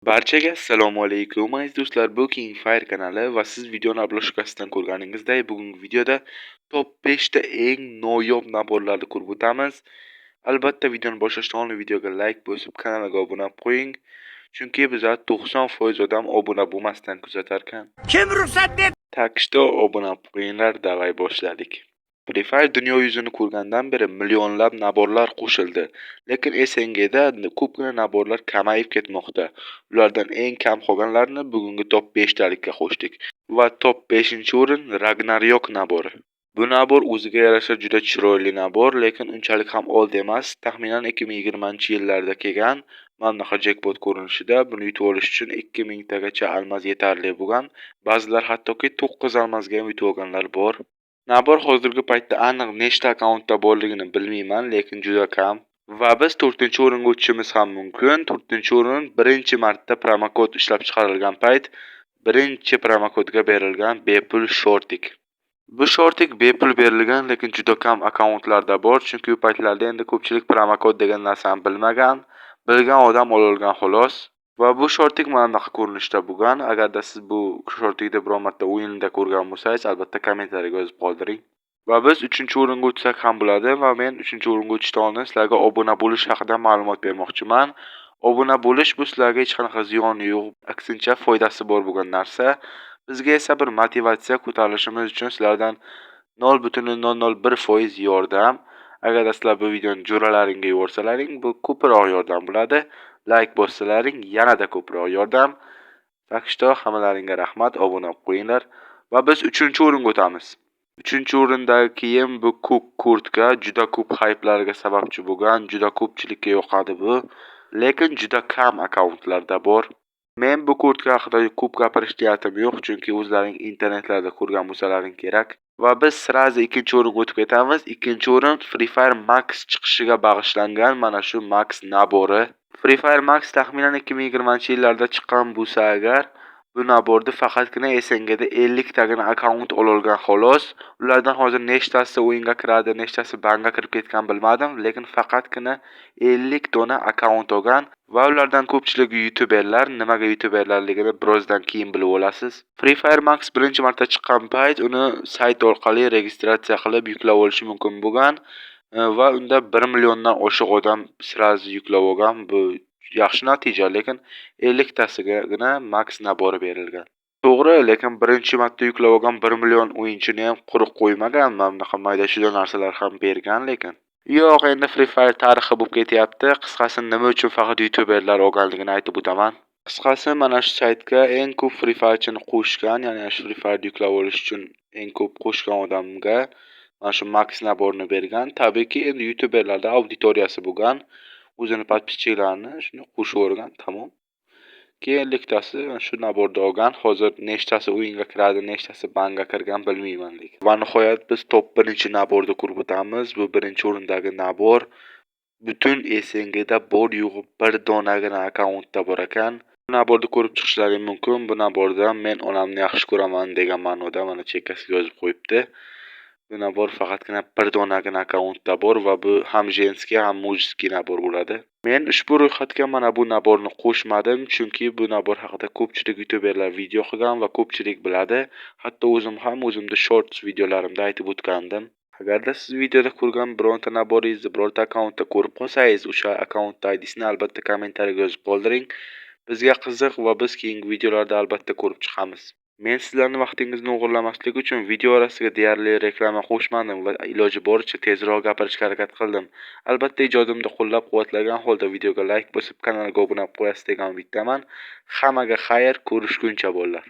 Barchaga assalomu alaykum aziz do'stlar. Bu King Fire kanali va siz videoni obloshkasidan ko'rganingizday bugungi videoda top 5 ta eng noyob naborlarni ko'rib o'tamiz. Albatta videoni boshlashdan oldin videoga like bosib kanalga obuna bo'lib qo'ying. Chunki bizlar 90% odam obuna bo'lmasdan kuzatar ekan. Kim ruxsat berdi? Takishda obuna bo'lib qo'yinglar, davay boshladik. Free Fire dunyo yuzini ko'rgandan beri millionlab naborlar qo'shildi, lekin SNGda ko'pgina naborlar kamayib ketmoqda. Ulardan eng kam qolganlarini bugungi top 5 talikka qo'shdik va top 5-o'rin Ragnarok nabori. Bu nabor o'ziga yarasha juda chiroyli nabor, lekin unchalik ham old emas. Taxminan 2020-yillarda kelgan. Mamlaqa jackpot ko'rinishida buni yutib olish uchun 2000 tagacha almaz yetarli bo'lgan. Ba'zilar hattoki 9 almazga ham yutib olganlar bor. Nabor hozirgi paytda aniq nechta akkauntda borligini bilmayman, lekin juda kam. Va biz 4-o'ringa o'tishimiz ham mumkin. 4-o'rin birinchi marta promokod ishlab chiqarilgan payt birinchi promokodga berilgan bepul shortik. Bu shortik bepul berilgan, lekin juda kam akkauntlarda bor, chunki u paytlarda endi ko'pchilik promokod degan narsani bilmagan. Bilgan odam olgan xolos. Va bu shortik mana bunaqa ko'rinishda bo'lgan. Agarda siz bu shortikni biror marta o'yinda ko'rgan bo'lsangiz, albatta kommentariyaga yozib qoldiring. Va biz 3-o'ringa o'tsak ham bo'ladi va men 3-o'ringa o'tishdan oldin sizlarga obuna bo'lish haqida ma'lumot bermoqchiman. Obuna bo'lish bu sizlarga hech qanaqa ziyoni yo'q, aksincha foydasi bor bo'lgan narsa. Bizga esa bir motivatsiya ko'tarilishimiz uchun sizlardan 0.001% yordam. Agar sizlar bu videoni jo'ralaringga yuborsalaring, bu ko'proq yordam bo'ladi. Like bossalaring yanada ko'proq yordam. Takishda hammalaringga rahmat, obuna bo'lib qo'yinglar va biz 3-o'ringa o'tamiz. 3-o'rindagi kiyim bu ko'k kurtka juda ko'p hype'larga sababchi bo'lgan, juda ko'pchilikka yoqadi bu, lekin juda kam akkauntlarda bor. Men bu kurtka haqida ko'p gapirish niyatim yo'q, chunki o'zlaring internetlarda ko'rgan bo'lsalaring kerak. Va biz sirazi 2-o'ringa o'tib ketamiz. 2-o'rin Free Fire Max chiqishiga bag'ishlangan mana shu Max nabori. Free Fire Max taxminan 2020-yillarda chiqqan bo'lsa agar, bu naborda faqatgina SNGda 50 tagina akkaunt olgan xolos. Ulardan hozir nechtasi o'yinga kiradi, nechtasi banga kirib ketgan bilmadim, lekin faqatgina 50 dona akkaunt olgan va ulardan ko'pchiligi youtuberlar. Nimaga youtuberlarligini birozdan keyin bilib olasiz. Free Fire Max birinchi marta chiqqan payt uni sayt orqali registratsiya qilib yuklab olish mumkin bo'lgan va unda 1 milliondan oshiq odam sirazi yuklab olgan. Bu yaxshi natija, lekin 50 tasigagina Max nabori berilgan. To'g'ri, lekin birinchi marta yuklab olgan 1 million o'yinchini ham quruq qo'ymagan. Mana bunaqa mayda-chuyda narsalar ham bergan, lekin yo'q, endi Free Fire tarixi bo'lib ketyapti. Qisqasi nima uchun faqat youtuberlar olganligini aytib o'taman. Qisqasi mana shu saytga eng ko'p Free Fire'chini qo'shgan, ya'ni shu Free Fire yuklab olish uchun eng ko'p qo'shgan odamga mana shu Max naborini bergan. Tabiiyki, endi youtuberlarda auditoriyasi bo'lgan. O'zini podpischalarini shuni qo'shib o'rgan, tamom. Keyin 50 tasi shu naborda olgan. Hozir nechtasi o'yinga kiradi, nechtasi banga kirgan bilmayman lekin. Va nihoyat biz top 1-naborda ko'rib o'tamiz. Bu 1-o'rindagi nabor butun SNGda bor yo'g'i bir donagina akkauntda bor ekan. Bu naborda ko'rib chiqishlaring mumkin. Bu nabordan men onamni yaxshi ko'raman degan ma'noda mana chekkasiga yozib qo'yibdi. Bu nabor faqatgina bir donagina akkauntda bor va bu ham jenskiy ham mujskiy nabor bo'ladi. Men ushbu ro'yxatga mana bu naborni qo'shmadim, chunki bu nabor haqida ko'pchilik youtuberlar video qilgan va ko'pchilik biladi. Hatto o'zim ham o'zimda shorts videolarimda aytib o'tgandim. Agarda siz videoda ko'rgan bironta naboringizni birorta akkauntda ko'rib qolsangiz, o'sha akkaunt ID'sini albatta kommentariyaga yozib qoldiring. Bizga qiziq va biz keyingi videolarda albatta ko'rib chiqamiz. Men sizlarning vaqtingizni o'g'irlamaslik uchun video orasiga deyarli reklama qo'shmadim va iloji boricha tezroq gapirishga harakat qildim. Albatta ijodimni qo'llab-quvvatlagan holda videoga like bosib kanalga obuna bo'lib qo'yasiz degan umiddaman. Hammaga xayr, ko'rishguncha bo'llar.